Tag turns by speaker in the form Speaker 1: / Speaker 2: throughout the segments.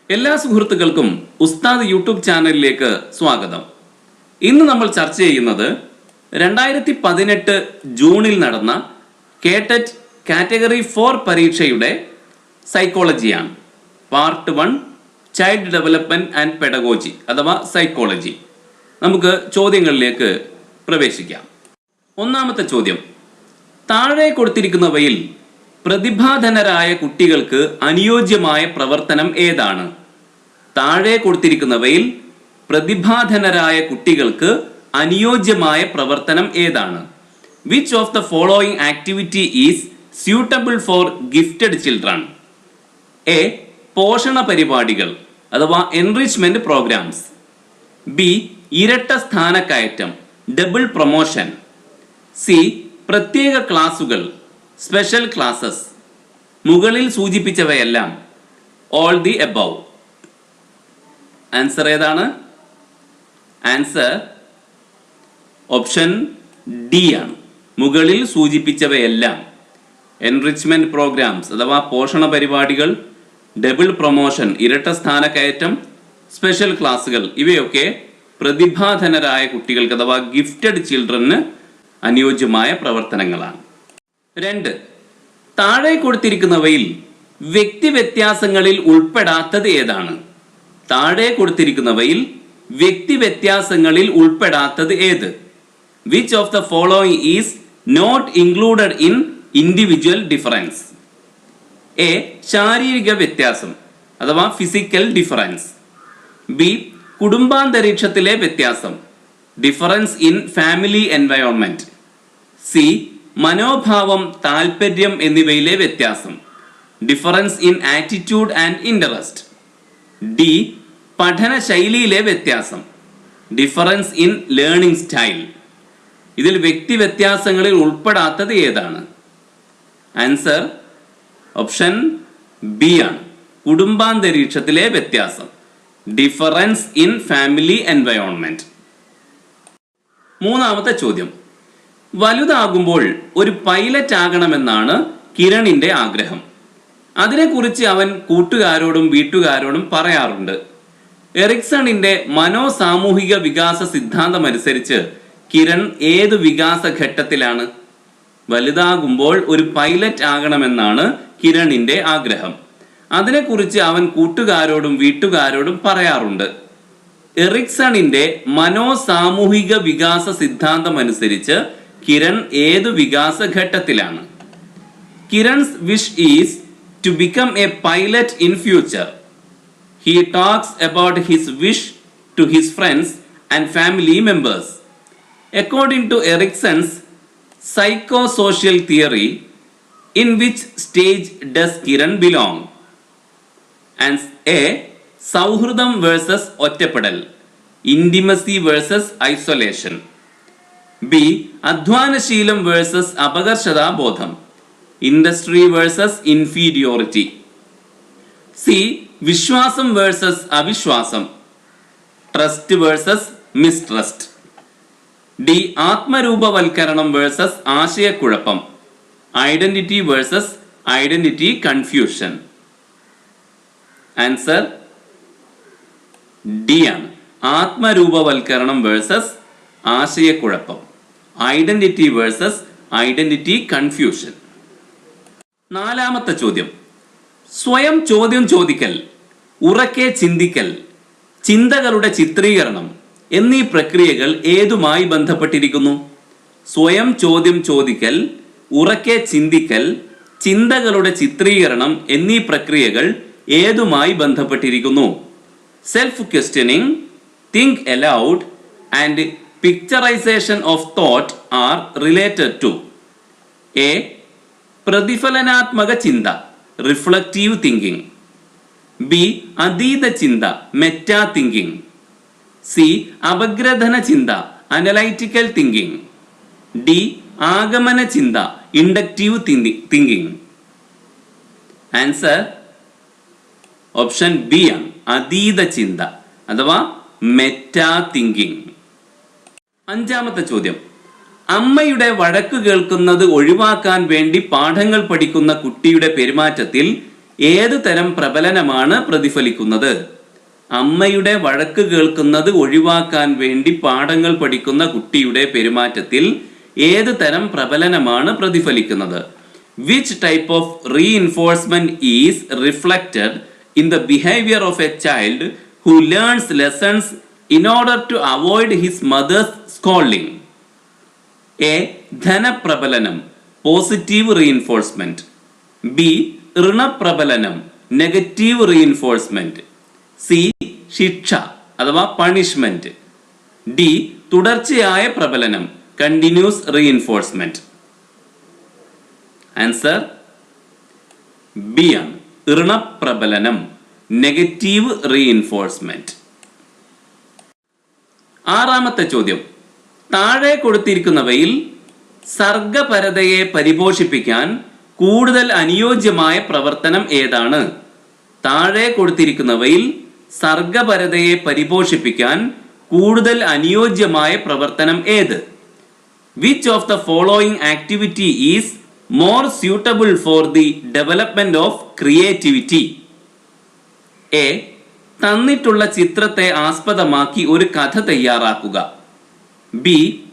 Speaker 1: എല്ലാ സുഹൃത്തുക്കൾക്കും ഉസ്താദ് യൂട്യൂബ് ചാനലിലേക്ക് സ്വാഗതം. ഇന്ന് നമ്മൾ ചർച്ച ചെയ്യുന്നത് 2018 ജൂണിൽ നടന്ന കേട്ടറ്റ് കാറ്റഗറി 4 പരീക്ഷയുടെ സൈക്കോളജിയാണ്. Part 1 child development and pedagogy അഥവാ സൈക്കോളജി. നമുക്ക് ചോദ്യങ്ങളിലേക്ക് പ്രവേശിക്കാം. ഒന്നാമത്തെ ചോദ്യം, താഴെ കൊടുത്തിരിക്കുന്നവയിൽ പ്രതിഭാധനരായ കുട്ടികൾക്ക് അനുയോജ്യമായ പ്രവർത്തനം ഏതാണ്? താഴെ കൊടുത്തിരിക്കുന്നവയിൽ പ്രതിഭാധനരായ കുട്ടികൾക്ക് അനുയോജ്യമായ പ്രവർത്തനം ഏതാണ്? Which of the following activity is suitable for gifted children? A. പോഷണ പരിപാടികൾ അഥവാ എൻറിച്ച്മെന്റ് പ്രോഗ്രാംസ്. ബി. ഇരട്ട സ്ഥാനക്കയറ്റം ഡബിൾ പ്രൊമോഷൻ. സി. പ്രത്യേക ക്ലാസുകൾ സ്പെഷ്യൽ ക്ലാസസ്. മുകളിൽ സൂചിപ്പിച്ചവയെല്ലാം ഓൾ ദി എബവ്. ആൻസർ ഏതാണ്? ആൻസർ ഓപ്ഷൻ ഡി ആണ്. മുകളിൽ സൂചിപ്പിച്ചവയെല്ലാം എൻറിച്ച്മെന്റ് പ്രോഗ്രാംസ് അഥവാ പോഷണ പരിപാടികൾ, ഡബിൾ പ്രൊമോഷൻ ഇരട്ട സ്ഥാനക്കയറ്റം, സ്പെഷ്യൽ ക്ലാസുകൾ ഇവയൊക്കെ പ്രതിഭാധനരായ കുട്ടികൾക്ക് അഥവാ ഗിഫ്റ്റഡ് ചിൽഡ്രന് അനുയോജ്യമായ പ്രവർത്തനങ്ങളാണ്. 2. താഴെ കൊടുത്തിരിക്കുന്നവയിൽ വ്യക്തി വ്യത്യാസങ്ങളിൽ ഉൾപ്പെടാത്തത് ഏതാണ്? താഴെ കൊടുത്തിരിക്കുന്നവയിൽ വ്യക്തി വ്യത്യാസങ്ങളിൽ ഉൾപ്പെടാത്തത് ഏത്? Which of the following is not included in individual difference? A. ശാരീരിക വ്യത്യാസം അഥവാ ഫിസിക്കൽ ഡിഫറൻസ്. ബി. കുടുംബാന്തരീക്ഷത്തിലെ വ്യത്യാസം difference in family environment. C. മനോഭാവം, താൽപര്യം എന്നിവയിലെ വ്യത്യാസം difference in attitude and interest. D. പഠന ശൈലിയിലെ വ്യത്യാസം ഡിഫറൻസ് ഇൻ ലേണിംഗ് സ്റ്റൈൽ. ഇതിൽ വ്യക്തി വ്യത്യാസങ്ങളിൽ ഉൾപ്പെടാത്തത് ഏതാണ്? ആൻസർ ഓപ്ഷൻ ബി ആണ്. കുടുംബാന്തരീക്ഷത്തിലെ വ്യത്യാസം ഡിഫറൻസ് ഇൻ ഫാമിലി എൻവയോൺമെന്റ്. മൂന്നാമത്തെ ചോദ്യം, വലുതാകുമ്പോൾ ഒരു പൈലറ്റ് ആകണമെന്നാണ് കിരണിന്റെ ആഗ്രഹം. അതിനെക്കുറിച്ച് അവൻ കൂട്ടുകാരോടും വീട്ടുകാരോടും പറയാറുണ്ട്. എറിക്സണിന്റെ മനോസാമൂഹിക വികാസ സിദ്ധാന്തം അനുസരിച്ച് കിരൺ ഏത് വികാസ ഘട്ടത്തിലാണ്? വലുതാകുമ്പോൾ ഒരു പൈലറ്റ് ആകണമെന്നാണ് കിരണിന്റെ ആഗ്രഹം. അതിനെക്കുറിച്ച് അവൻ കൂട്ടുകാരോടും വീട്ടുകാരോടും പറയാറുണ്ട്. എറിക്സണിന്റെ മനോസാമൂഹിക വികാസ സിദ്ധാന്തം അനുസരിച്ച് കിരൺ ഏതു വികാസ ഘട്ടത്തിലാണ്? Kiran's wish is to become a pilot in future. He talks about his wish to his friends and family members. According to Erikson's psychosocial theory, in which stage does Kiran belong? And A. സൗഹൃദം versus ഒറ്റപ്പെടൽ, intimacy versus isolation. B. അധ്വാനശീലം versus അപകർഷതാബോധം, industry versus inferiority. C. വിശ്വാസം versus അവിശ്വാസം, trust versus mistrust. D. ആത്മരൂപവൽക്കരണം versus ആശയക്കുഴപ്പം, identity versus identity confusion. Answer D ആണ്. ആത്മരൂപവൽക്കരണം വേഴ്സസ് ആശയക്കുഴപ്പം, ഐഡന്റിറ്റി വേഴ്സസ് ഐഡന്റിറ്റി കൺഫ്യൂഷൻ. നാലാമത്തെ ചോദ്യം, സ്വയം ചോദ്യം ചോദിക്കൽ, ഉറക്കെ ചിന്തിക്കൽ, ചിന്തകളുടെ ചിത്രീകരണം എന്നീ പ്രക്രിയകൾ ഏതുമായി ബന്ധപ്പെട്ടിരിക്കുന്നു? സ്വയം ചോദ്യം ചോദിക്കൽ, ഉറക്കെ ചിന്തിക്കൽ, ചിന്തകളുടെ ചിത്രീകരണം എന്നീ പ്രക്രിയകൾ ഏതുമായി ബന്ധപ്പെട്ടിരിക്കുന്നു? Self questioning, think aloud and picturisation of thought are related to A. പ്രതിഫലനാത്മക ചിന്ത റിഫ്ലക്റ്റീവ് തിങ്കിങ്. ബി. അതീത ചിന്ത മെറ്റാ തിങ്കിങ്. സി. അപഗ്രഥന ചിന്ത അനലൈറ്റിക്കൽ തിങ്കിങ്. ഡി. ആഗമന ചിന്ത inductive thinking. Answer option B ആണ്. അതീത ചിന്ത അഥവാ മെറ്റാ തിങ്കിങ്. അഞ്ചാമത്തെ ചോദ്യം, അമ്മയുടെ വഴക്ക് കേൾക്കുന്നത് ഒഴിവാക്കാൻ വേണ്ടി പാഠങ്ങൾ പഠിക്കുന്ന കുട്ടിയുടെ പെരുമാറ്റത്തിൽ ഏത് തരം പ്രബലനമാണ് പ്രതിഫലിക്കുന്നത്? അമ്മയുടെ വഴക്ക് കേൾക്കുന്നത് ഒഴിവാക്കാൻ വേണ്ടി പാഠങ്ങൾ പഠിക്കുന്ന കുട്ടിയുടെ പെരുമാറ്റത്തിൽ ഏത് തരം പ്രബലനമാണ് പ്രതിഫലിക്കുന്നത്? Which type of reinforcement is reflected in the behavior of a child who learns lessons in order to avoid his mother's scolding? A. ധനപ്രബലനം പോസിറ്റീവ് റീഇൻഫോഴ്സ്മെന്റ്. ബി. ഋണപ്രബലനം നെഗറ്റീവ് റീഇൻഫോഴ്സ്മെന്റ്. സി. ശിക്ഷ അഥവാ പണിഷ്മെന്റ്. ഡി. തുടർച്ചയായ പ്രബലനം continuous reinforcement. Answer B ആണ്. ഋണപ്രബലനം negative reinforcement. ആറാമത്തെ ചോദ്യം. താഴെ കൊടുത്തിരിക്കുന്നവയിൽ സർഗപരതയെ പരിപോഷിപ്പിക്കാൻ കൂടുതൽ അനുയോജ്യമായ പ്രവർത്തനം ഏതാണ്? താഴെ കൊടുത്തിരിക്കുന്നവയിൽ സർഗപരതയെ പരിപോഷിപ്പിക്കാൻ കൂടുതൽ അനുയോജ്യമായ പ്രവർത്തനം ഏത്? Which of the following activity is more suitable for the development of creativity? A. തന്നിട്ടുള്ള ചിത്രത്തെ ആസ്പദമാക്കി ഒരു കഥ തയ്യാറാക്കുക. ബി.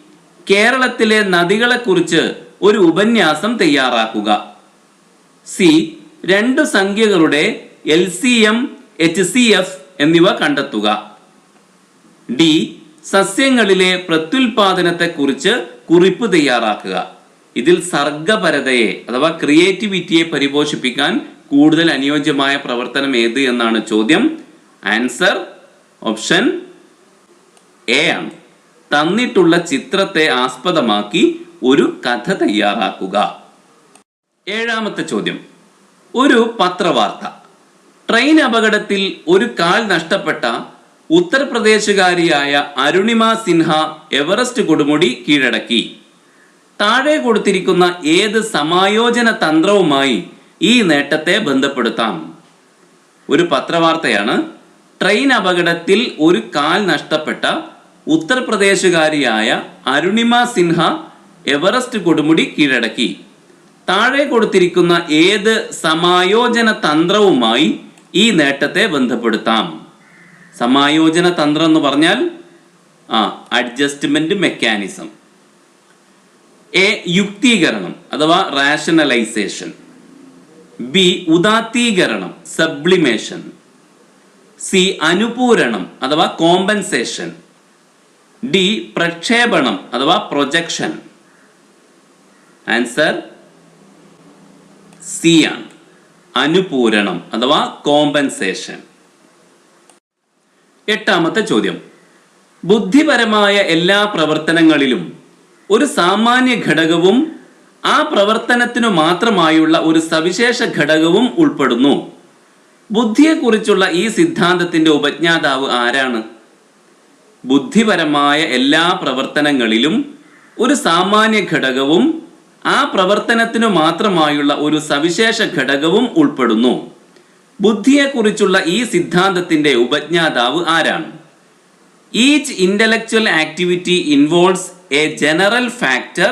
Speaker 1: കേരളത്തിലെ നദികളെക്കുറിച്ച് ഒരു ഉപന്യാസം തയ്യാറാക്കുക. സി. രണ്ടു സംഖ്യകളുടെ LCM, HCF എന്നിവ കണ്ടെത്തുക. ഡി. സസ്യങ്ങളിലെ പ്രത്യുൽപാദനത്തെക്കുറിച്ച് കുറിപ്പ് തയ്യാറാക്കുക. ഇതിൽ സർഗപരതയെ അഥവാ ക്രിയേറ്റിവിറ്റിയെ പരിപോഷിപ്പിക്കാൻ കൂടുതൽ അനുയോജ്യമായ പ്രവർത്തനം ഏത് എന്നാണ് ചോദ്യം. ആൻസർ ഓപ്ഷൻ എ ആണ്. തന്നിട്ടുള്ള ചിത്രത്തെ ആസ്പദമാക്കി ഒരു കഥ തയ്യാറാക്കുക. ഏഴാമത്തെ ചോദ്യം. ഒരു പത്രവാർത്ത. ട്രെയിൻ അപകടത്തിൽ ഒരു കാൽ നഷ്ടപ്പെട്ട ഉത്തർപ്രദേശുകാരിയായ അരുണിമ സിൻഹ എവറസ്റ്റ് കൊടുമുടി കീഴടക്കി. താഴെ കൊടുത്തിരിക്കുന്ന ഏത് സമായോജന തന്ത്രവുമായി ഈ നേട്ടത്തെ ബന്ധപ്പെടുത്താം? ഒരു പത്രവാർത്തയാണ്. ട്രെയിൻ അപകടത്തിൽ ഒരു കാൽ നഷ്ടപ്പെട്ട ഉത്തർപ്രദേശുകാരിയായ അരുണിമ സിൻഹ എവറസ്റ്റ് കൊടുമുടി കീഴടക്കി. താഴെ കൊടുത്തിരിക്കുന്ന ഏത് സമായോജന തന്ത്രവുമായി ഈ നേട്ടത്തെ ബന്ധപ്പെടുത്താം? സമായോജന തന്ത്രം എന്ന് പറഞ്ഞാൽ അഡ്ജസ്റ്റ്മെന്റ് മെക്കാനിസം. എ. യുക്തീകരണം അഥവാ റാഷണലൈസേഷൻ. ബി. ഉദാത്തീകരണം സബ്ലിമേഷൻ. സി. അനുപൂരണം അഥവാ കോമ്പൻസേഷൻ. ഡി. പ്രക്ഷേപണം അഥവാ പ്രൊജക്ഷൻ. ആൻസർ സി ആണ്. അനുപൂരണം അഥവാ കോമ്പൻസേഷൻ. എട്ടാമത്തെ ചോദ്യം. ബുദ്ധിപരമായ എല്ലാ പ്രവർത്തനങ്ങളിലും ഒരു സാമാന്യ ഘടകവും ആ പ്രവർത്തനത്തിനു മാത്രമായുള്ള ഒരു സവിശേഷ ഘടകവും ഉൾപ്പെടുന്നു. ബുദ്ധിയെക്കുറിച്ചുള്ള ഈ സിദ്ധാന്തത്തിന്റെ ഉപജ്ഞാതാവ് ആരാണ്? ബുദ്ധിപരമായ എല്ലാ പ്രവർത്തനങ്ങളിലും ഒരു സാമാന്യ ഘടകവും ആ പ്രവർത്തനത്തിനു മാത്രമായുള്ള ഒരു സവിശേഷ ഘടകവും ഉൾപ്പെടുന്നു. ബുദ്ധിയെക്കുറിച്ചുള്ള ഈ സിദ്ധാന്തത്തിന്റെ ഉപജ്ഞാതാവ് ആരാണ്? Each intellectual activity involves a general factor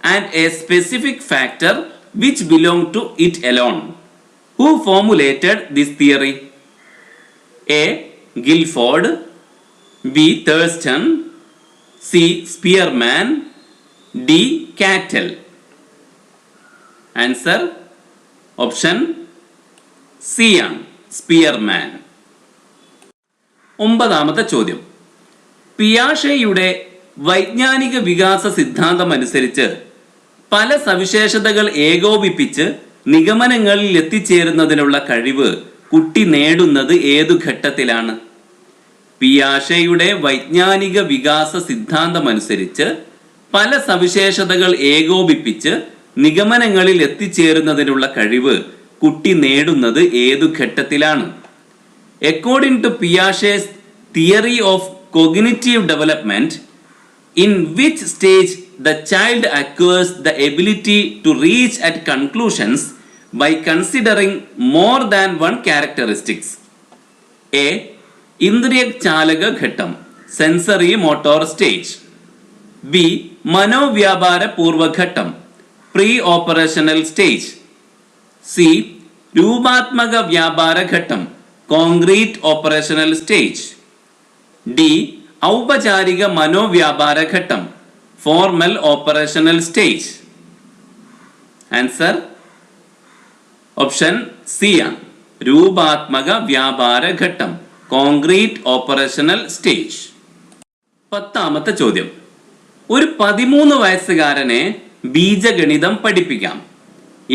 Speaker 1: and a specific factor which belong to it alone. Who formulated this theory? A. Guilford. B. Thurston. C. Spearman. D. Cattell. Answer option C ആണ്. Spearman. ഒമ്പതാമത്തെ ചോദ്യം. പിയാഷെയുടെ വൈജ്ഞാനിക വികാസ സിദ്ധാന്തം അനുസരിച്ച് പല സവിശേഷതകൾ ഏകോപിപ്പിച്ച് നിഗമനങ്ങളിൽ എത്തിച്ചേരുന്നതിനുള്ള കഴിവ് കുട്ടി നേടുന്നത് ഏതു ഘട്ടത്തിലാണ്? പിയാഷെയുടെ വൈജ്ഞാനിക വികാസ സിദ്ധാന്തം അനുസരിച്ച് പല സവിശേഷതകൾ ഏകോപിപ്പിച്ച് നിഗമനങ്ങളിൽ എത്തിച്ചേരുന്നതിനുള്ള കഴിവ് കുട്ടി നേടുന്നത് ഏതു ഘട്ടത്തിലാണ്? According to Piaget's theory of cognitive development, in which stage the child acquires the ability to reach at conclusions by considering more than one characteristics? A. ഇന്ദ്രിയചാലക ഘട്ടം സെൻസറി മോട്ടോർ സ്റ്റേജ്. ബി. മനോവ്യാപാര പൂർവഘട്ടം പ്രീ ഓപ്പറേഷണൽ സ്റ്റേജ്. സി. രൂപാത്മക വ്യാപാര ഘട്ടം concrete operational stage. D. ഔപചാരിക മനോവ്യാപാര ഘട്ടം formal operational stage. Answer option C ആണ്. രൂപാത്മക വ്യാപാര ഘട്ടം കോൺക്രീറ്റ് ഓപ്പറേഷണൽ സ്റ്റേജ്. 10ാമത്തെ ചോദ്യം. ഒരു 13 വയസ്സുകാരനെ ബീജഗണിതം പഠിപ്പിക്കാം,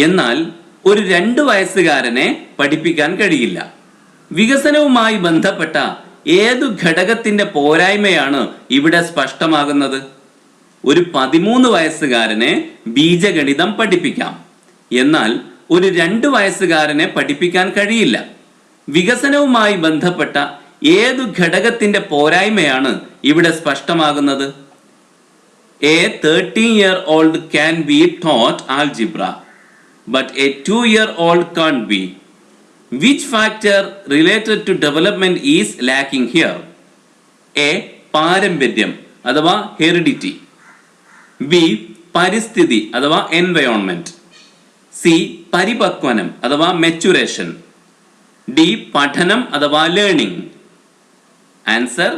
Speaker 1: എന്നാൽ ഒരു 2 വയസ്സുകാരനെ പഠിപ്പിക്കാൻ കഴിയില്ല. വികസനവുമായി ബന്ധപ്പെട്ട ഏതു ഘടകത്തിന്റെ പോരായ്മയാണ് ഇവിടെ സ്പഷ്ടമാകുന്നത്? ഒരു 13 വയസ്സുകാരനെ ബീജഗണിതം പഠിപ്പിക്കാം, എന്നാൽ ഒരു 2 വയസ്സുകാരനെ പഠിപ്പിക്കാൻ കഴിയില്ല. വികസനവുമായി ബന്ധപ്പെട്ട ഏതു ഘടകത്തിന്റെ പോരായ്മയാണ് ഇവിടെ സ്പഷ്ടമാകുന്നത്? A 13-year-old can be taught algebra, but a 2-year-old can't be. Which factor related to development is lacking here? A. പാരമ്പര്യം അഥവാ ഹെറിഡിറ്റി. ബി. പരിസ്ഥിതി അഥവാ എൻവയോൺമെന്റ്. സി. പരിപക്വനം അഥവാ മെച്ചുറേഷൻ. ഡി. പഠനം അഥവാ ലേണിംഗ്. ആൻസർ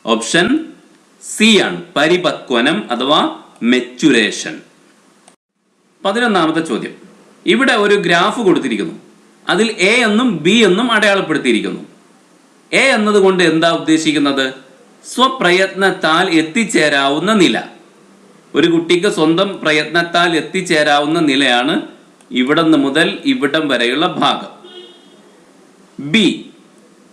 Speaker 1: ഓപ്ഷൻ സി ആണ്, പരിപക്വനം അഥവാ മെച്ചുറേഷൻ. 11ാമത്തെ ചോദ്യം. ഇവിടെ ഒരു ഗ്രാഫ് കൊടുത്തിരിക്കുന്നു. അതിൽ എ എന്നും ബി എന്നും അടയാളപ്പെടുത്തിയിരിക്കുന്നു. എ എന്നതുകൊണ്ട് എന്താ ഉദ്ദേശിക്കുന്നത്? സ്വപ്രയത്നത്താൽ എത്തിച്ചേരാവുന്ന നില. ഒരു കുട്ടിക്ക് സ്വന്തം പ്രയത്നത്താൽ എത്തിച്ചേരാവുന്ന നിലയാണ് ഇവിടം മുതൽ ഇവിടം വരെയുള്ള ഭാഗം. ബി,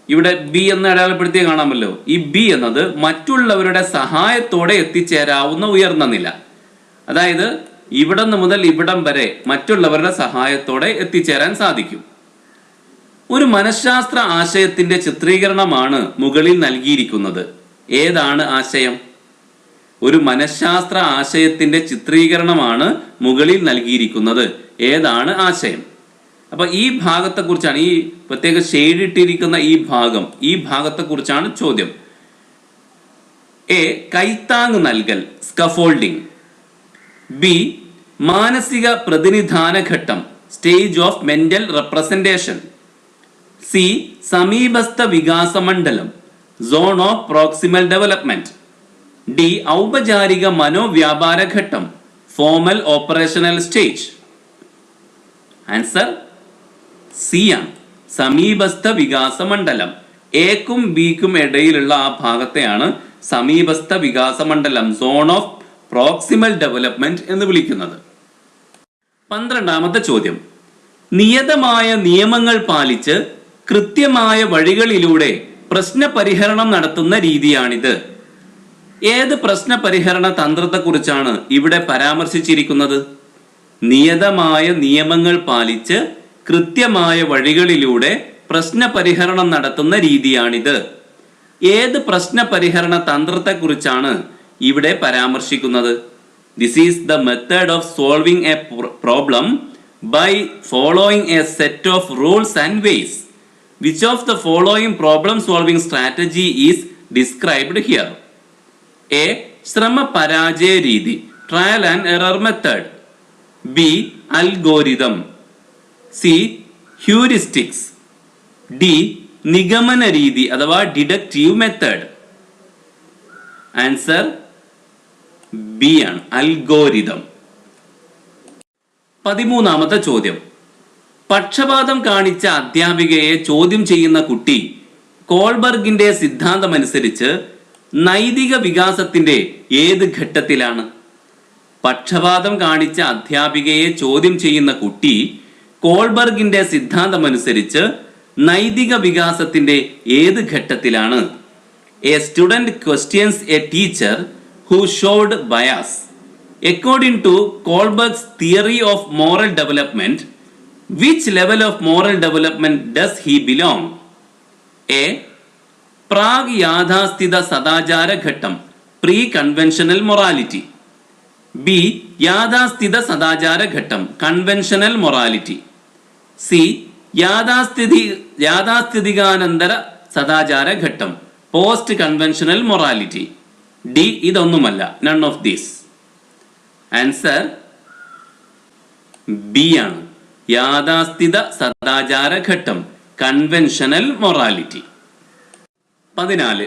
Speaker 1: ഇവിടെ ബി എന്ന് അടയാളപ്പെടുത്തിയ കാണാമല്ലോ. ഈ ബി എന്നത് മറ്റുള്ളവരുടെ സഹായത്തോടെ എത്തിച്ചേരാവുന്ന ഉയർന്ന നില. അതായത് ഇവിടം മുതൽ ഇവിടം വരെ മറ്റുള്ളവരുടെ സഹായത്തോടെ എത്തിച്ചേരാൻ സാധിക്കും. ഒരു മനഃശാസ്ത്ര ആശയത്തിന്റെ ചിത്രീകരണമാണ് മുകളിൽ നൽകിയിരിക്കുന്നത്. ഏതാണ് ആശയം? ഒരു മനഃശാസ്ത്ര ആശയത്തിന്റെ ചിത്രീകരണമാണ് മുകളിൽ നൽകിയിരിക്കുന്നത്. ഏതാണ് ആശയം? അപ്പൊ ഈ ഭാഗത്തെക്കുറിച്ചാണ്, ഈ പ്രത്യേക ഷെയ്ഡ് ഇട്ടിരിക്കുന്ന ഈ ഭാഗത്തെക്കുറിച്ചാണ് ചോദ്യം. എ. കൈത്താങ് നൽകൽ, സ്കഫോൾഡിംഗ്. ബി. മാനസിക പ്രതിനിധാന ഘട്ടം, stage of mental representation. C. സമീപസ്ഥ വികാസ മണ്ഡലം, zone of proximal development. D. ഔപചാരിക മനോവ്യാപാര ഘട്ടം, formal operational stage. Answer C ആണ്, സമീപസ്ഥ വികാസ മണ്ഡലം. എക്കും ബിക്കും ഇടയിലുള്ള ആ ഭാഗത്തെയാണ് സമീപസ്ഥ വികാസ മണ്ഡലം, സോൺ ഓഫ് പ്രോക്സിമൽ ഡെവലപ്മെന്റ് എന്ന് വിളിക്കുന്നത്. 12ാമത്തെ ചോദ്യം. നിയതമായ നിയമങ്ങൾ പാലിച്ച് കൃത്യമായ വഴികളിലൂടെ പ്രശ്നപരിഹരണം നടത്തുന്ന രീതിയാണിത്. ഏത് പ്രശ്നപരിഹരണ തന്ത്രത്തെക്കുറിച്ചാണ് ഇവിടെ പരാമർശിച്ചിരിക്കുന്നത്? നിയതമായ നിയമങ്ങൾ പാലിച്ച് കൃത്യമായ വഴികളിലൂടെ പ്രശ്നപരിഹരണം നടത്തുന്ന രീതിയാണിത്. ഏത് പ്രശ്നപരിഹരണ തന്ത്രത്തെക്കുറിച്ചാണ് ഇവിടെ പരാമർശിക്കുന്നത്? This is the method of solving a problem by following a set of rules and ways. Which of the following problem solving strategy is described here? A. ശ്രമ പരാജയ രീതി, trial and error method. B. Algorithm. C. Heuristics. D. നിഗമന രീതി അഥവാ deductive method. Answer B ആണ്, algorithm. 13ാമത്തെ ചോദ്യം. പക്ഷപാതം കാണിച്ച അധ്യാപികയെ ചോദ്യം ചെയ്യുന്ന കുട്ടി കോൾബർഗിന്റെ സിദ്ധാന്തമനുസരിച്ച് നൈതിക വികാസത്തിന്റെ ഏത് ഘട്ടത്തിലാണ്? പക്ഷപാതം കാണിച്ച അധ്യാപികയെ ചോദ്യം ചെയ്യുന്ന കുട്ടി കോൾബർഗിന്റെ സിദ്ധാന്തമനുസരിച്ച് നൈതിക വികാസത്തിന്റെ ഏത് ഘട്ടത്തിലാണ്? A student questions A teacher who showed bias. According to Kohlberg's theory of moral development, which level of moral development does he belong? A. പ്രാഗ് യാഥാസ്ഥിത സദാചാര ഘട്ടം, പ്രീ കൺവെൻഷണൽ മൊറാലിറ്റി. ബി. യാഥാസ്ഥിത സദാചാര ഘട്ടം, കൺവെൻഷണൽ മൊറാലിറ്റി. സി. യാഥാസ്ഥിതികാനന്തര സദാചാര ഘട്ടം, പോസ്റ്റ് കൺവെൻഷണൽ മൊറാലിറ്റി. ഡി. ഇതൊന്നുമല്ല, none of these. Answer B ആണ്, യാഥാസ്ഥിത സദാചാര ഘട്ടം, കൺവെൻഷനൽ മൊറാലിറ്റി. 14.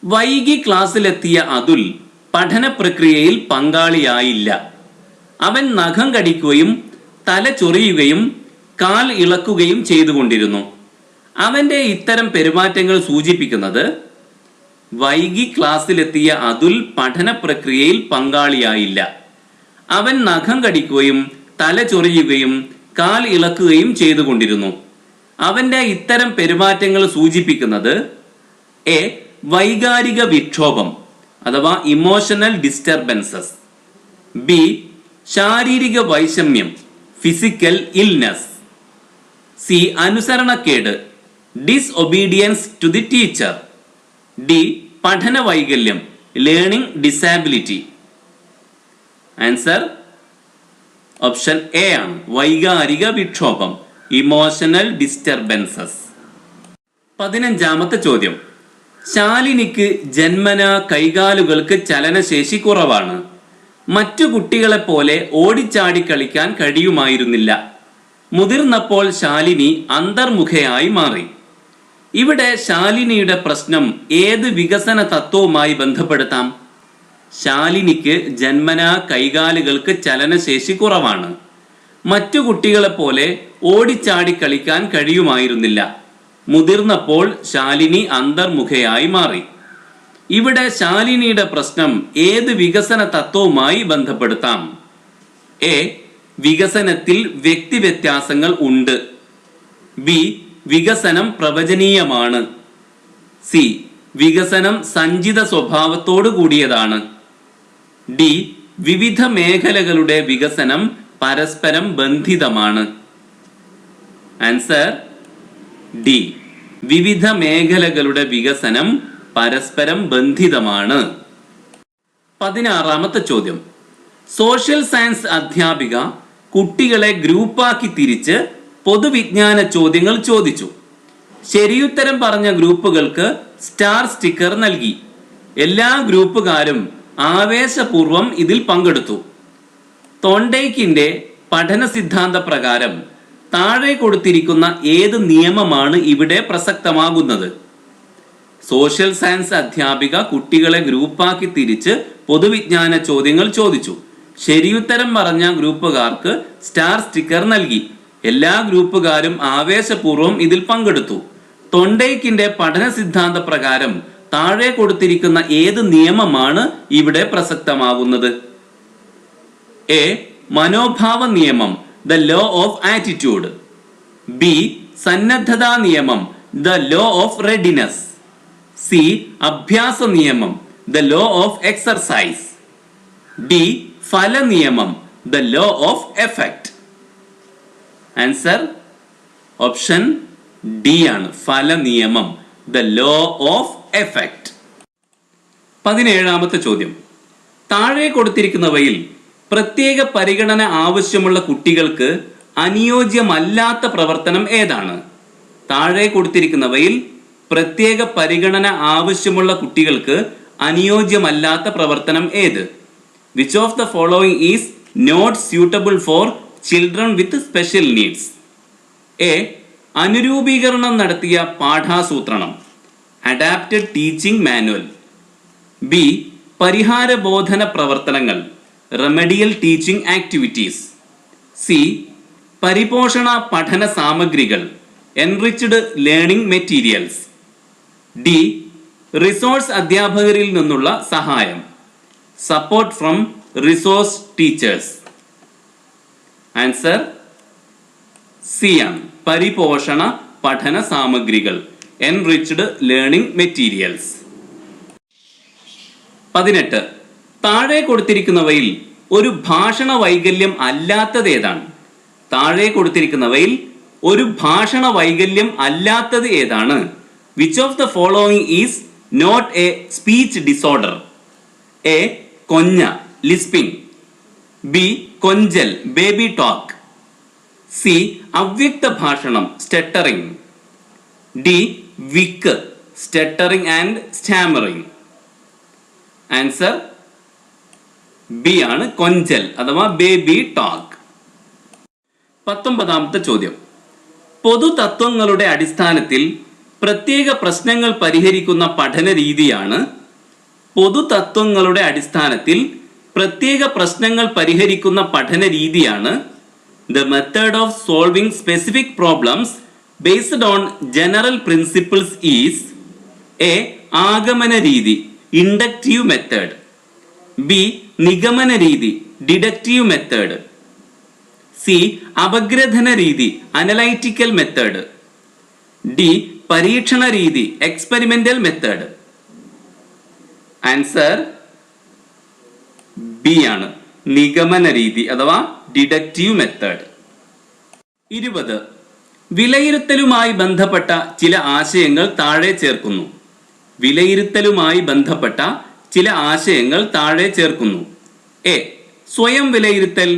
Speaker 1: വൈകി ക്ലാസ്സിലെത്തിയ അതുൽ പഠന പ്രക്രിയയിൽ പങ്കാളിയായില്ല. അവൻ നഖം കടിക്കുകയും തല ചൊറിയുകയും കാൽ ഇളക്കുകയും ചെയ്തുകൊണ്ടിരുന്നു. അവന്റെ ഇത്തരം പെരുമാറ്റങ്ങൾ സൂചിപ്പിക്കുന്നത് വൈകി ക്ലാസ്സിലെത്തിയ അതുൽ പഠന പ്രക്രിയയിൽ പങ്കാളിയായില്ല. അവൻ നഖം കടിക്കുകയും തല ചൊറിയുകയും കാൽ ഇളക്കുകയും ചെയ്തുകൊണ്ടിരുന്നു. അവന്റെ ഇത്തരം പെരുമാറ്റങ്ങൾ സൂചിപ്പിക്കുന്നത് എ. വൈകാരിക വിക്ഷോഭം അഥവാ ഇമോഷണൽ ഡിസ്റ്റർബൻസസ്. ബി. ശാരീരിക വൈഷമ്യം ഫിസിക്കൽ ഇൽനെസ്. സി. അനുസരണക്കേട് disobedience to the teacher. D. പഠന വൈകല്യം learning disability. Answer option A ആണ്, വൈകാരിക വിക്ഷോഭം ഇമോഷണൽ ഡിസ്റ്റർബൻസസ്. 15-ാമത്തെ ചോദ്യം. ശാലിനിക്ക് ജന്മന കൈകാലുകൾക്ക് ചലനശേഷി കുറവാണ്. മറ്റു കുട്ടികളെപ്പോലെ ഓടിച്ചാടി കളിക്കാൻ കഴിയുമായിരുന്നില്ല. മുതിർന്നപ്പോൾ ശാലിനി അന്തർമുഖയായി മാറി. ഇവിടെ ശാലിനിയുടെ പ്രശ്നം ഏത് വികസന തത്വവുമായി ബന്ധപ്പെടുത്താം? ശാലിനിക്ക് ജന്മന കൈകാലുകൾക്ക് ചലനശേഷി കുറവാണ്. മറ്റു കുട്ടികളെപ്പോലെ ഓടിച്ചാടി കളിക്കാൻ കഴിയുമായിരുന്നില്ല. മുതിർന്നപ്പോൾ ശാലിനി അന്തർമുഖയായി മാറി. ഇവിടെ ശാലിനിയുടെ പ്രശ്നം ഏത് വികസന തത്വവുമായി ബന്ധപ്പെടുത്താം? എ. വികസനത്തിൽ വ്യക്തിവ്യത്യാസങ്ങൾ ഉണ്ട്. ബി. വികസനം പ്രവചനീയമാണ്. സി. വികസനം സഞ്ചിത സ്വഭാവത്തോടു കൂടിയതാണ്. ഡി. വിവിധ മേഖലകളുടെ വികസനം പരസ്പരം ബന്ധിതമാണ്. Answer D. വിവിധ മേഖലകളുടെ വികസനം പരസ്പരം ബന്ധിതമാണ്. 16-ാമത്തെ ചോദ്യം. സോഷ്യൽ സയൻസ് അധ്യാപിക കുട്ടികളെ ഗ്രൂപ്പാക്കി തിരിച്ച് പൊതുവിജ്ഞാന ചോദ്യങ്ങൾ ചോദിച്ചു. ശരിയുത്തരം പറഞ്ഞ ഗ്രൂപ്പുകൾക്ക് സ്റ്റാർ സ്റ്റിക്കർ നൽകി. എല്ലാ ഗ്രൂപ്പുകാരും ആവേശപൂർവം ഇതിൽ പങ്കെടുത്തു. തോണ്ടേക്കിന്റെ പഠന സിദ്ധാന്ത പ്രകാരം താഴെ കൊടുത്തിരിക്കുന്ന ഏത് നിയമമാണ് ഇവിടെ പ്രസക്തമാകുന്നത്? സോഷ്യൽ സയൻസ് അധ്യാപിക കുട്ടികളെ ഗ്രൂപ്പാക്കി തിരിച്ച് പൊതുവിജ്ഞാന ചോദ്യങ്ങൾ ചോദിച്ചു. ശരിയുത്തരം പറഞ്ഞ ഗ്രൂപ്പുകാർക്ക് സ്റ്റാർ സ്റ്റിക്കർ നൽകി. എല്ലാ ഗ്രൂപ്പുകാരും ആവേശപൂർവ്വം ഇതിൽ പങ്കെടുത്തു. തൊണ്ടൈക്കിന്റെ പഠന സിദ്ധാന്ത പ്രകാരം താഴെ കൊടുത്തിരിക്കുന്ന ഏത് നിയമമാണ് ഇവിടെ പ്രസക്തമാകുന്നത്? എ. മനോഭാവ നിയമം the law of attitude. B. സന്നദ്ധതാ നിയമം the law of readiness. C. അഭ്യാസ നിയമം the law of exercise. D. ഫല നിയമം the law of effect. Answer option D ആണ്, ഫല നിയമം ദ ലോ ഓഫ് എഫക്റ്റ്. 17-ാമത്തെ ചോദ്യം. താഴെ കൊടുത്തിരിക്കുന്നവയിൽ പ്രത്യേക പരിഗണന ആവശ്യമുള്ള കുട്ടികൾക്ക് അനുയോജ്യമല്ലാത്ത പ്രവർത്തനം ഏതാണ്? താഴെ കൊടുത്തിരിക്കുന്നവയിൽ പ്രത്യേക പരിഗണന ആവശ്യമുള്ള കുട്ടികൾക്ക് അനുയോജ്യമല്ലാത്ത പ്രവർത്തനം ഏത്? Which of the following is not suitable for children with special needs? A. അനുരൂപീകരണം നടത്തിയ പാഠാസൂത്രണം അഡാപ്റ്റഡ് ടീച്ചിങ് മാനുവൽ. ബി. പരിഹാര ബോധന പ്രവർത്തനങ്ങൾ റെമഡിയൽ ടീച്ചിങ് ആക്ടിവിറ്റീസ്. സി. പരിപോഷണ പഠന സാമഗ്രികൾ enriched learning materials. D. Resource അധ്യാപകരിൽ നിന്നുള്ള സഹായം support from resource teachers. Answer C ആണ്, പരിപോഷണ പഠന സാമഗ്രികൾ എൻറിച്ച്ഡ് ലേണിംഗ് മെറ്റീരിയൽസ്. 18. താഴെ കൊടുത്തിരിക്കുന്നവയിൽ ഒരു ഭാഷണ വൈകല്യം അല്ലാത്തത് ഏതാണ്? താഴെ കൊടുത്തിരിക്കുന്നവയിൽ ഒരു ഭാഷണ വൈകല്യം അല്ലാത്തത് ഏതാണ്? Which of the following is not a speech disorder? A. കൊഞ്ഞ ലിസ്പിംഗ്. ബി. കൊഞ്ചൽ ബേബി ടോക്ക്. സി. അവ്യക്ത ഭാഷണം സ്റ്റട്ടറിംഗ്. ഡി. വിക്ക് stuttering and stammering. Answer B ആണ്, കൊഞ്ചൽ അഥവാ ബേബി ടോക്ക്. 19ാമത്തെ ചോദ്യം. പൊതുതത്വങ്ങളുടെ അടിസ്ഥാനത്തിൽ പ്രത്യേക പ്രശ്നങ്ങൾ പരിഹരിക്കുന്ന പഠന രീതിയാണ് പൊതുതത്വങ്ങളുടെ അടിസ്ഥാനത്തിൽ പ്രത്യേക പ്രശ്നങ്ങൾ പരിഹരിക്കുന്ന പഠന രീതിയാണ് The method of solving specific problems based on general principles is A. ആഗമന രീതി ഇൻഡക്റ്റീവ് മെത്തേഡ്, ബി. നിഗമന രീതി ഡിഡക്റ്റീവ് മെത്തേഡ്, സി. അപഗ്രഥന രീതി അനലൈറ്റിക്കൽ മെത്തേഡ്, ഡി. പരീക്ഷണ രീതി എക്സ്പെരിമെന്റൽ മെത്തേഡ്. ആൻസർ ബി ആണ്, നിഗമന രീതി അഥവാ ഡിഡക്റ്റീവ് മെത്തേഡ്. 20. വിലയിരുത്തലുമായി ബന്ധപ്പെട്ട ചില ആശയങ്ങൾ താഴെ ചേർക്കുന്നു. വിലയിരുത്തലുമായി ബന്ധപ്പെട്ട ചില ആശയങ്ങൾ താഴെ ചേർക്കുന്നു. എ. സ്വയം വിലയിരുത്തൽ,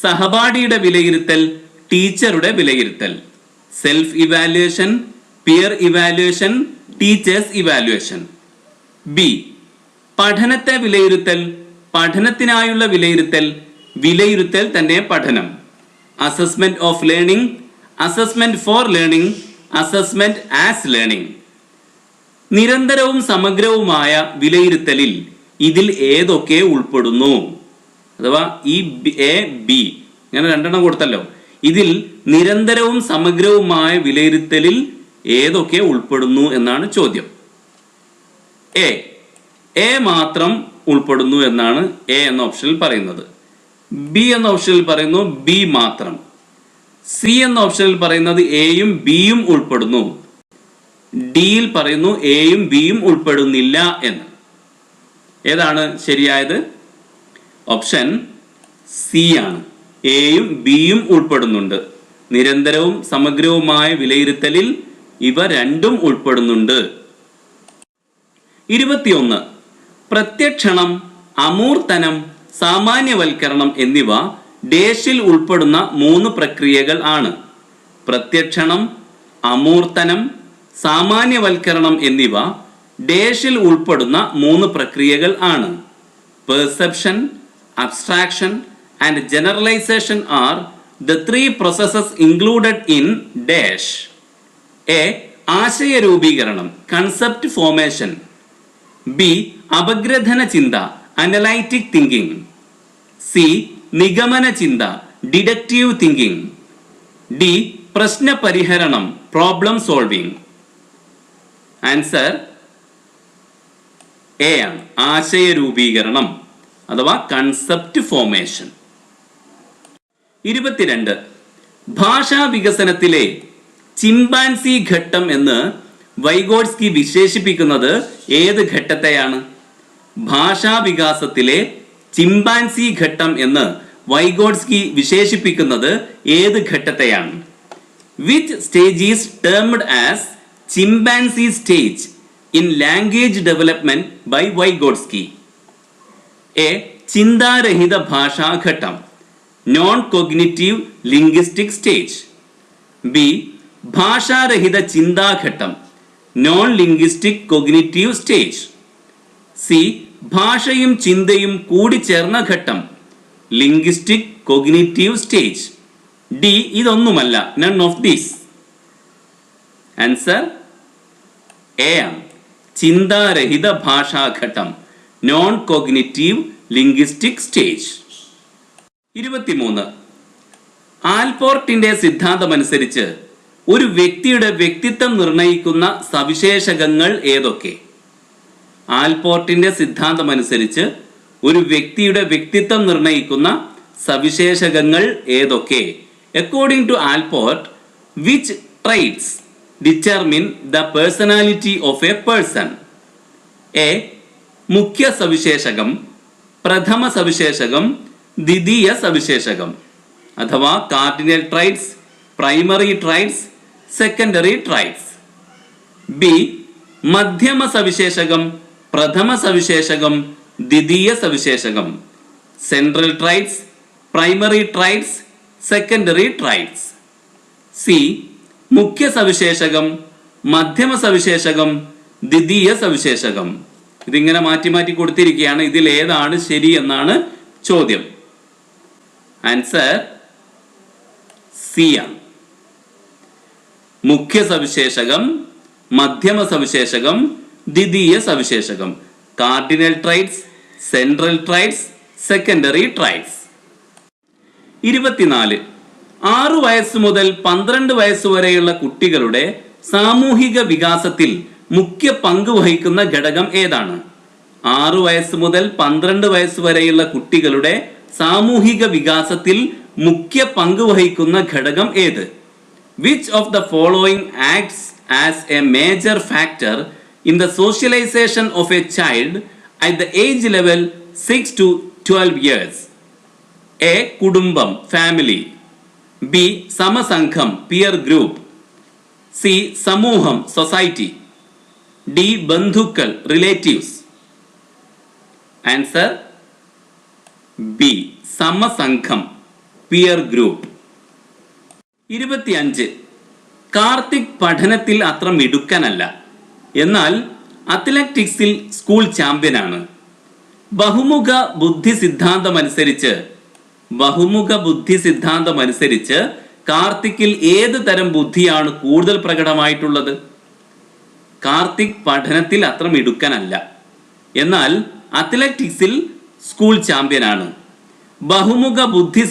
Speaker 1: സഹപാഠിയുടെ വിലയിരുത്തൽ, ടീച്ചറുടെ വിലയിരുത്തൽ. Self evaluation, peer evaluation, teachers evaluation. B. പഠനത്തെ വിലയിരുത്തൽ, പഠനത്തിനായുള്ള വിലയിരുത്തൽ, വിലയിരുത്തൽ തന്നെ പഠനം. Assessment of learning, assessment for learning, assessment as learning. നിരന്തരവും സമഗ്രവുമായ വിലയിരുത്തലിൽ ഇതിൽ ഏതൊക്കെ ഉൾപ്പെടുന്നു? അഥവാ ഈ എ ബി ഇങ്ങനെ രണ്ടെണ്ണം കൊടുത്തല്ലോ. ഇതിൽ നിരന്തരവും സമഗ്രവുമായ വിലയിരുത്തലിൽ ഏതൊക്കെ ഉൾപ്പെടുന്നു എന്നാണ് ചോദ്യം. എ മാത്രം ഉൾപ്പെടുന്നു എന്നാണ് എ എന്ന ഓപ്ഷനിൽ പറയുന്നത്. ബി എന്ന ഓപ്ഷനിൽ പറയുന്നു ബി മാത്രം. സി എന്ന ഓപ്ഷനിൽ പറയുന്നത് എയും ബിയും ഉൾപ്പെടുന്നു. ഡിയിൽ പറയുന്നു എയും ബിയും ഉൾപ്പെടുന്നില്ല എന്ന്. ഏതാണ് ശരിയായത്? ഓപ്ഷൻ സി ആണ്. എയും ബിയും ഉൾപ്പെടുന്നുണ്ട്. നിരന്തരവും സമഗ്രവുമായ വിലയിരുത്തലിൽ ഇവ രണ്ടും ഉൾപ്പെടുന്നുണ്ട്. 21. പ്രത്യക്ഷണം, അമൂർത്തനം, സാമാന്യവൽക്കരണം എന്നിവ ഡേഷിൽ ഉൾപ്പെടുന്ന 3 പ്രക്രിയകൾ ആണ്. പ്രത്യക്ഷണം, അമൂർത്തനം, സാമാന്യവൽക്കരണം എന്നിവ ഡേഷിൽ ഉൾപ്പെടുന്ന 3 പ്രക്രിയകൾ ആണ്. Perception, abstraction and generalization are the 3 processes included in dash. A. ആശയ രൂപീകരണം, കൺസെപ്റ്റ് ഫോർമേഷൻ. ബി. അപഗ്രഥന ചിന്ത, അനലൈറ്റിക് തിങ്കിങ്. സി. നിഗമന ചിന്ത, ഡിഡക്റ്റീവ് തിങ്കിങ്. ഡി. പ്രശ്ന പരിഹരണം, പ്രോബ്ലം സോൾവിംഗ്. ആൻസർ എ ആണ്, ആശയ രൂപീകരണം അഥവാ കൺസെപ്റ്റ് ഫോർമേഷൻ. 22. ഭാഷാ വികസനത്തിലെ ചിമ്പാൻസി ഘട്ടം എന്ന് വൈഗോട്സ്കി വിശേഷിപ്പിക്കുന്നത് ഏത് ഘട്ടത്തെയാണ്? ഭാഷാ വികാസത്തിലെ ചിമ്പാൻസി ഘട്ടം എന്ന് വൈഗോട്സ്കി വിശേഷിപ്പിക്കുന്നത് ഏത് ഘട്ടത്തെയാണ്? Which stage is termed as chimpanzee stage in language development by Vygotsky? A. ചിന്താരഹിത ഭാഷാഘട്ടം, non cognitive linguistic stage. B. ഭാഷാരഹിത ചിന്താഘട്ടം, non linguistic cognitive stage. C. ഭാഷയും ചിന്തയും കൂടിച്ചേർന്ന ഘട്ടം, ലിംഗ്വിസ്റ്റിക് കോഗ്നിറ്റീവ് സ്റ്റേജ്. ഡി. ഇതൊന്നുമല്ല, none of these. Answer A ആണ്, ചിന്താരഹിത ഭാഷാഘട്ടം, നോൺ കോഗ്നിറ്റീവ് ലിംഗ്വിസ്റ്റിക് സ്റ്റേജ്. 23. ആൽപോർട്ടിന്റെ സിദ്ധാന്തമനുസരിച്ച് ഒരു വ്യക്തിയുടെ വ്യക്തിത്വം നിർണയിക്കുന്ന സവിശേഷകങ്ങൾ ഏതൊക്കെ? ആൽപോർട്ടിന്റെ സിദ്ധാന്തമനുസരിച്ച് ഒരു വ്യക്തിയുടെ വ്യക്തിത്വം നിർണയിക്കുന്ന സവിശേഷകങ്ങൾ ഏതൊക്കെ? According to Allport, which traits determine the personality of a person? A. മുഖ്യ സവിശേഷകം, പ്രഥമ സവിശേഷകം, ദ്വിതീയ സവിശേഷകം അഥവാ cardinal traits, primary traits, secondary traits. B. മധ്യമ സവിശേഷകം, പ്രഥമ സവിശേഷകം, ദ്വിതീയ സവിശേഷകം, central traits, primary traits, secondary traits. C. മുഖ്യ സവിശേഷകം, മധ്യമ സവിശേഷകം, ദ്വിതീയ സവിശേഷകം. ഇതിങ്ങനെ മാറ്റി മാറ്റി കൊടുത്തിരിക്കുകയാണ്. ഇതിൽ ഏതാണ് ശരി എന്നാണ് ചോദ്യം. ആൻസർ സി ആണ്. മുഖ്യ സവിശേഷകം, മധ്യമ സവിശേഷകം, ദ്വിതീയ സവിശേഷകം. Cardinal traits, central traits, secondary traits. 24. 6 വയസ്സ് മുതൽ 12 വയസ്സ് വരെയുള്ള കുട്ടികളുടെ സാമൂഹിക വികാസത്തിൽ മുഖ്യ പങ്ക് വഹിക്കുന്ന ഘടകം ഏതാണ്? 6 വയസ്സ് മുതൽ 12 വയസ്സ് വരെയുള്ള കുട്ടികളുടെ സാമൂഹിക വികാസത്തിൽ മുഖ്യ പങ്ക് വഹിക്കുന്ന ഘടകം ഏത്? Which of the following acts as a major factor in the socialization of a child at the age level 6 to 12 years? A. കുടുംബം, family. B. സമസംഘം, peer group. C. സമൂഹം, society. D. ബന്ധുക്കൾ, relatives. Answer B. സമസംഘം, peer group. 25. Karthik പഠനത്തിൽ അത്ര മിടുക്കനല്ല, എന്നാൽ അത്ലറ്റിക്സിൽ school ചാമ്പ്യനാണ്. ബഹുമുഖ ബുദ്ധി സിദ്ധാന്തമനുസരിച്ച് കാർത്തിക്കിൽ ഏത് തരം ബുദ്ധിയാണ് കൂടുതൽ പ്രകടമായിട്ടുള്ളത്? കാർത്തിക് പഠനത്തിൽ അത്ര മിടുക്കനല്ല, എന്നാൽ അത്ലറ്റിക്സിൽ സ്കൂൾ ചാമ്പ്യനാണ്. ബഹുമുഖ ബുദ്ധി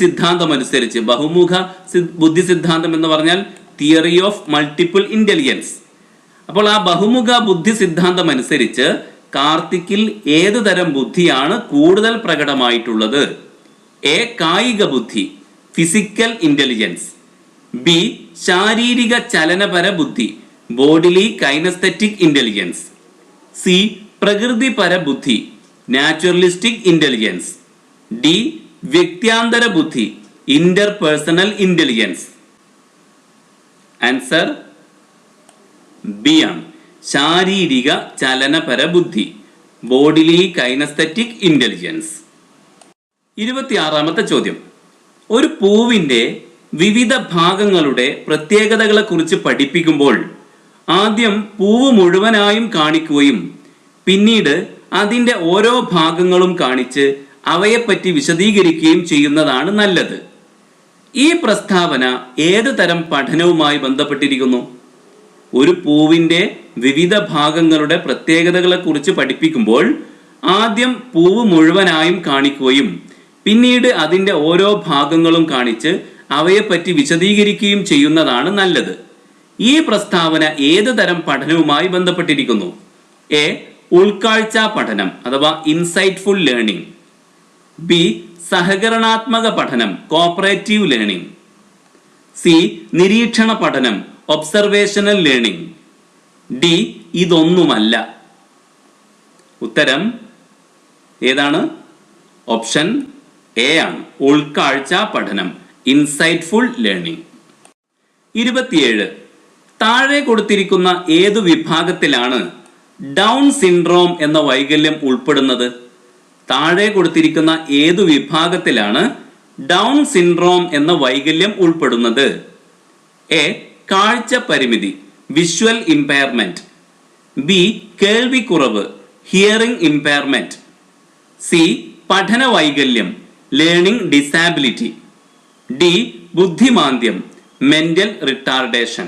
Speaker 1: സിദ്ധാന്തം എന്ന് പറഞ്ഞാൽ തിയറി ഓഫ് മൾട്ടിപ്പിൾ ഇന്റലിജൻസ്. അപ്പോൾ ആ ബഹുമുഖ ബുദ്ധി സിദ്ധാന്തം അനുസരിച്ച് കാർത്തിക്കിൽ ഏത് തരം ബുദ്ധിയാണ് കൂടുതൽ പ്രകടമായിട്ടുള്ളത്? എ. കായിക ബുദ്ധി, ഫിസിക്കൽ ഇന്റലിജൻസ്. ബി. ശാരീരിക ചലനപര ബുദ്ധി, ബോഡിലി കൈനസ്തെറ്റിക് ഇന്റലിജൻസ്. സി. പ്രകൃതിപര ബുദ്ധി, നാച്ചുറലിസ്റ്റിക് ഇന്റലിജൻസ്. ഡി. വ്യക്തിയാന്തര ബുദ്ധി, ഇന്റർപേഴ്സണൽ ഇന്റലിജൻസ്. ആൻസർ ബി ആണ്, ശാരീരിക ചലനപര ബുദ്ധി, ബോഡിലി കൈനസ്തെറ്റിക് ഇന്റലിജൻസ്. 26-ാമത്തെ ചോദ്യം. ഒരു പൂവിന്റെ വിവിധ ഭാഗങ്ങളുടെ പ്രത്യേകതകളെ കുറിച്ച് പഠിപ്പിക്കുമ്പോൾ ആദ്യം പൂവ് മുഴുവനായും കാണിക്കുകയും പിന്നീട് അതിന്റെ ഓരോ ഭാഗങ്ങളും കാണിച്ച് അവയെപ്പറ്റി വിശദീകരിക്കുകയും ചെയ്യുന്നതാണ് നല്ലത്. ഈ പ്രസ്താവന ഏത് തരം പഠനവുമായി ബന്ധപ്പെട്ടിരിക്കുന്നു? ഒരു പൂവിന്റെ വിവിധ ഭാഗങ്ങളുടെ പ്രത്യേകതകളെ കുറിച്ച് പഠിപ്പിക്കുമ്പോൾ ആദ്യം പൂവ് മുഴുവനായും കാണിക്കുകയും പിന്നീട് അതിന്റെ ഓരോ ഭാഗങ്ങളും കാണിച്ച് അവയെപ്പറ്റി വിശദീകരിക്കുകയും ചെയ്യുന്നതാണ് നല്ലത്. ഈ പ്രസ്താവന ഏത് തരം പഠനവുമായി ബന്ധപ്പെട്ടിരിക്കുന്നു? എ. ഉൾക്കാഴ്ച പഠനം അഥവാ ഇൻസൈറ്റ്ഫുൾ ലേണിംഗ്. ബി. സഹകരണാത്മക പഠനം, കോപ്പറേറ്റീവ് ലേണിംഗ്. സി. നിരീക്ഷണ പഠനം, ഒബ്സർവേഷണൽ ലേണിംഗ്. ഡി. ഇതൊന്നുമല്ല. ഉത്തരം ഏതാണ്? ഓപ്ഷൻ എ ആണ്, ഉൾക്കാഴ്ച പഠനം, ഇൻസൈറ്റ്ഫുൾ ലേണിംഗ്. 27. താഴെ കൊടുത്തിരിക്കുന്ന ഏതു വിഭാഗത്തിലാണ് ഡൗൺ സിൻഡ്രോം എന്ന വൈകല്യം ഉൾപ്പെടുന്നത്? താഴെ കൊടുത്തിരിക്കുന്ന ഏതു വിഭാഗത്തിലാണ് ഡൗൺ സിൻഡ്രോം എന്ന വൈകല്യം ഉൾപ്പെടുന്നത്? എ. കാഴ്ച പരിമിതി, വിഷ്വൽ ഇമ്പയർമെന്റ്. ബി. കേൾവിക്കുറവ്, ഹിയറിംഗ് ഇമ്പയർമെന്റ്. സി. പഠന വൈകല്യം, ലേണിംഗ് ഡിസാബിലിറ്റി. ഡി. ബുദ്ധിമാന്ദ്യം, mental retardation.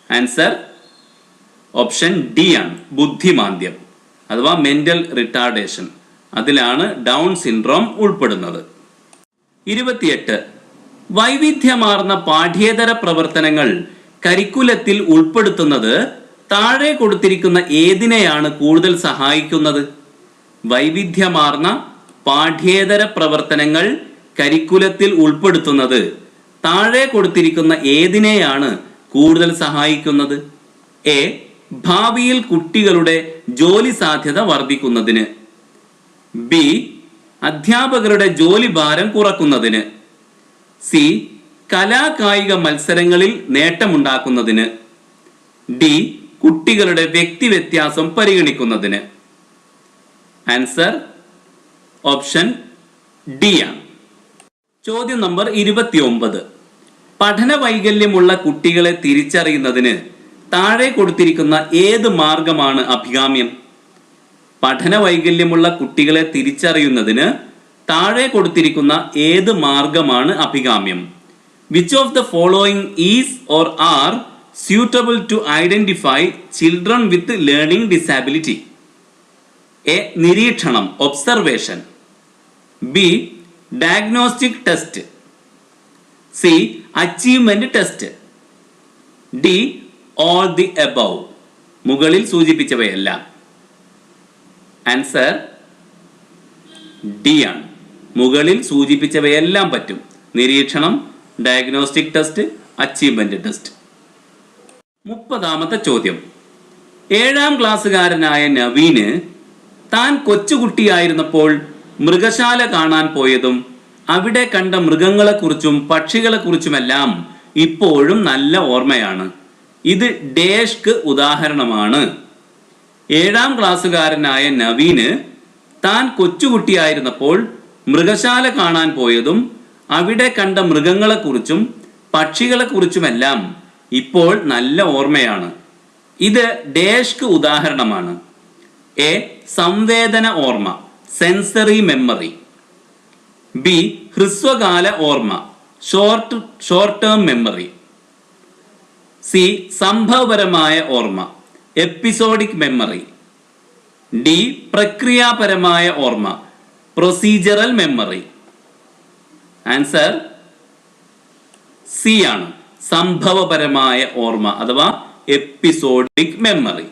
Speaker 1: Answer option D ആണ്, ബുദ്ധിമാന്ദ്യം അഥവാ മെന്റൽ റിട്ടാർഡേഷൻ. അതിലാണ് ഡൗൺ സിൻഡ്രോം ഉൾപ്പെടുന്നത്. 28. വൈവിധ്യമാർന്ന പാഠ്യേതര പ്രവർത്തനങ്ങൾ കരിക്കുലത്തിൽ ഉൾപ്പെടുത്തുന്നത് താഴെ കൊടുത്തിരിക്കുന്ന ഏതിനെയാണ് കൂടുതൽ സഹായിക്കുന്നത്? വൈവിധ്യമാർന്ന പാഠ്യേതര പ്രവർത്തനങ്ങൾ കരിക്കുലത്തിൽ ഉൾപ്പെടുത്തുന്നത് താഴെ കൊടുത്തിരിക്കുന്ന ഏതിനെയാണ് കൂടുതൽ സഹായിക്കുന്നത്? എ. ഭാവിയിൽ കുട്ടികളുടെ ജോലി സാധ്യത വർദ്ധിക്കുന്നതിന്. ബി. അധ്യാപകരുടെ ജോലി ഭാരം കുറക്കുന്നതിന്. സി. കലാകായിക മത്സരങ്ങളിൽ നേട്ടമുണ്ടാക്കുന്നതിന്. ഡി. കുട്ടികളുടെ വ്യക്തി വ്യത്യാസം പരിഗണിക്കുന്നതിന്. ആൻസർ ഓപ്ഷൻ ഡി ആണ്. ചോദ്യം നമ്പർ 29. പഠന വൈകല്യമുള്ള കുട്ടികളെ തിരിച്ചറിയുന്നതിന് താഴെ കൊടുത്തിരിക്കുന്ന ഏത് മാർഗമാണ് അഭികാമ്യം? പഠന വൈകല്യമുള്ള കുട്ടികളെ തിരിച്ചറിയുന്നതിന് താഴെ കൊടുത്തിരിക്കുന്ന ഏത് മാർഗമാണ് അഭികാമ്യം? Which of the following is or are suitable to identify children with learning disability? A. നിരീക്ഷണം observation. B. diagnostic test. C. achievement test. D. all the above. മുകളിൽ സൂചിപ്പിച്ചവയെല്ലാം. ആൻസർ ഡി ആണ്. മുകളിൽ സൂചിപ്പിച്ചവയെല്ലാം പറ്റും. നിരീക്ഷണം, ഡയഗ്നോസ്റ്റിക് ടെസ്റ്റ്, അച്ചീവ്മെന്റ് ടെസ്റ്റ്. 30ാമത്തെ ചോദ്യം. 7ാം ക്ലാസ്സുകാരനായ നവീന് താൻ കൊച്ചുകുട്ടിയായിരുന്നപ്പോൾ മൃഗശാല കാണാൻ പോയതും അവിടെ കണ്ട മൃഗങ്ങളെക്കുറിച്ചും പക്ഷികളെക്കുറിച്ചുമെല്ലാം ഇപ്പോഴും നല്ല ഓർമ്മയാണ്. ഇത് ഡേഷ്ക്ക് ഉദാഹരണമാണ്. 7ാം ക്ലാസ്സുകാരനായ നവീന് താൻ കൊച്ചുകുട്ടിയായിരുന്നപ്പോൾ മൃഗശാല കാണാൻ പോയതും അവിടെ കണ്ട മൃഗങ്ങളെക്കുറിച്ചും പക്ഷികളെക്കുറിച്ചുമെല്ലാം ഇപ്പോൾ നല്ല ഓർമ്മയാണ്. ഇത് ഡേഷ്ക്ക് ഉദാഹരണമാണ്. എ. സംവേദന ഓർമ്മ, സെൻസറി മെമ്മറി. ബി. ഹ്രസ്വകാല ഓർമ്മ, ഷോർട്ട് ടേം മെമ്മറി. സി. സംഭവപരമായ ഓർമ്മ, എപ്പിസോഡിക് മെമ്മറി. ഡി. പ്രക്രിയാപരമായ ഓർമ്മ, പ്രൊസീജറൽ മെമ്മറി. ആൻസർ സി ആണ്. സംഭവപരമായ ഓർമ്മ അഥവാ എപ്പിസോഡിക് മെമ്മറി.